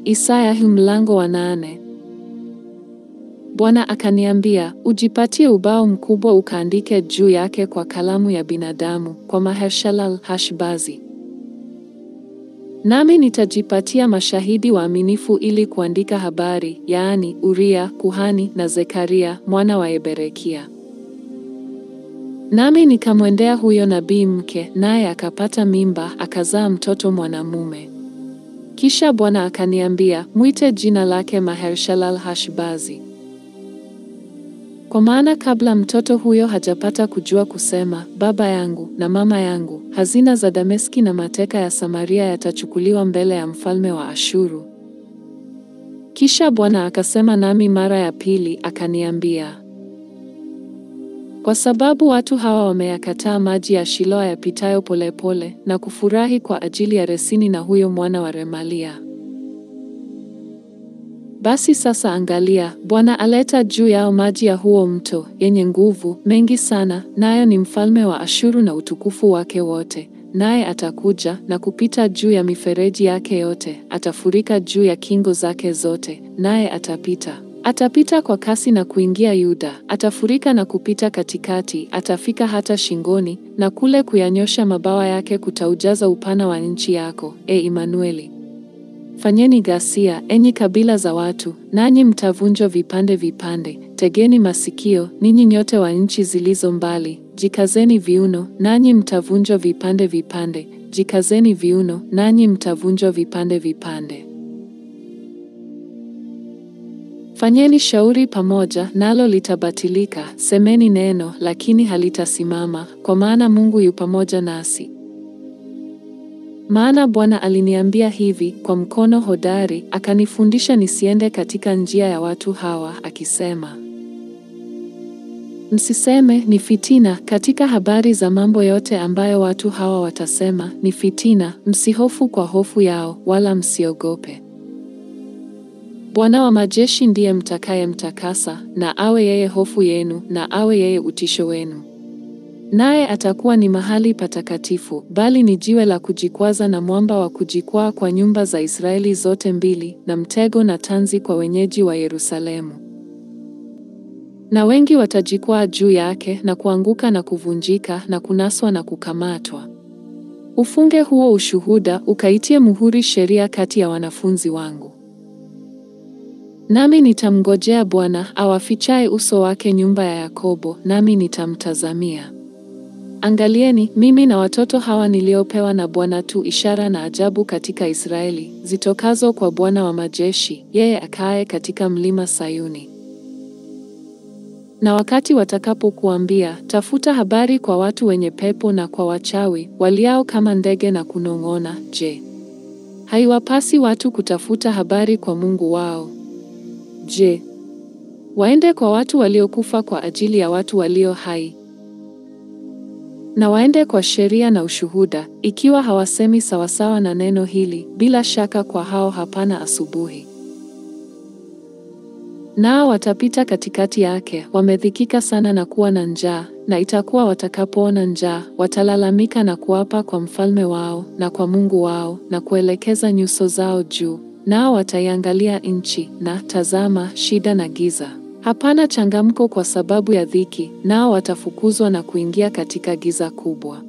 Isaya mlango wa 8. Bwana akaniambia, ujipatie ubao mkubwa ukaandike juu yake kwa kalamu ya binadamu, kwa Maher-shalal-Hash-bazi. Nami nitajipatia mashahidi waaminifu ili kuandika habari, yaani Uria kuhani na Zekaria mwana wa Berekia. Nami nikamwendea huyo nabii mke, naye akapata mimba, akazaa mtoto mwanamume. Kisha Bwana akaniambia, mwite jina lake Maher-shalal-Hash-bazi. Kwa maana kabla mtoto huyo hajapata kujua kusema, Baba yangu na mama yangu, hazina za Dameski na mateka ya Samaria yatachukuliwa mbele ya mfalme wa Ashuru. Kisha Bwana akasema nami mara ya pili, akaniambia, kwa sababu watu hawa wameyakataa maji ya Shiloa yapitayo polepole, na kufurahi kwa ajili ya Resini na huyo mwana wa Remalia. Basi sasa angalia, Bwana aleta juu yao maji ya huo mto, yenye nguvu, mengi sana, nayo ni mfalme wa Ashuru na utukufu wake wote. Naye atakuja na kupita juu ya mifereji yake yote, atafurika juu ya kingo zake zote, naye atapita kwa kasi na kuingia Yuda, atafurika na kupita katikati, atafika hata shingoni, na kule kuyanyosha mabawa yake kutaujaza upana wa nchi yako, Imanueli. Fanyeni ghasia, enyi kabila za watu, nanyi mtavunjwa vipande vipande. Tegeni masikio, ninyi nyote wa nchi zilizo mbali, jikazeni viuno, nanyi mtavunjwa vipande vipande. Jikazeni viuno, nanyi mtavunjwa vipande vipande. Fanyeni shauri pamoja, nalo litabatilika. Semeni neno, lakini halitasimama, kwa maana Mungu yu pamoja nasi. Maana Bwana aliniambia hivi kwa mkono hodari, akanifundisha nisiende katika njia ya watu hawa, akisema, msiseme ni fitina katika habari za mambo yote ambayo watu hawa watasema ni fitina. Msihofu kwa hofu yao, wala msiogope. Bwana wa majeshi ndiye mtakayemtakasa, na awe yeye hofu yenu, na awe yeye utisho wenu. Naye atakuwa ni mahali patakatifu, bali ni jiwe la kujikwaza na mwamba wa kujikwaa kwa nyumba za Israeli zote mbili, na mtego na tanzi kwa wenyeji wa Yerusalemu. Na wengi watajikwaa juu yake, na kuanguka na kuvunjika, na kunaswa na kukamatwa. Ufunge huo ushuhuda, ukaitie muhuri sheria kati ya wanafunzi wangu. Nami nitamngojea Bwana, awafichaye uso wake nyumba ya Yakobo, nami nitamtazamia. Angalieni, mimi na watoto hawa niliopewa na Bwana tu ishara na ajabu katika Israeli, zitokazo kwa Bwana wa majeshi, yeye akaye katika mlima Sayuni. Na wakati watakapokuambia, tafuta habari kwa watu wenye pepo na kwa wachawi, waliao kama ndege na kunong'ona, je, haiwapasi watu kutafuta habari kwa Mungu wao? Je, waende kwa watu waliokufa kwa ajili ya watu walio hai? Na waende kwa sheria na ushuhuda, ikiwa hawasemi sawasawa na neno hili, bila shaka kwa hao hapana asubuhi. Nao watapita katikati yake, wamedhikika sana na kuwa na njaa, na itakuwa watakapoona njaa, watalalamika na kuapa kwa mfalme wao, na kwa Mungu wao, na kuelekeza nyuso zao juu. Nao wataiangalia nchi, na tazama, shida na giza. Hapana changamko kwa sababu ya dhiki, nao watafukuzwa na kuingia katika giza kubwa.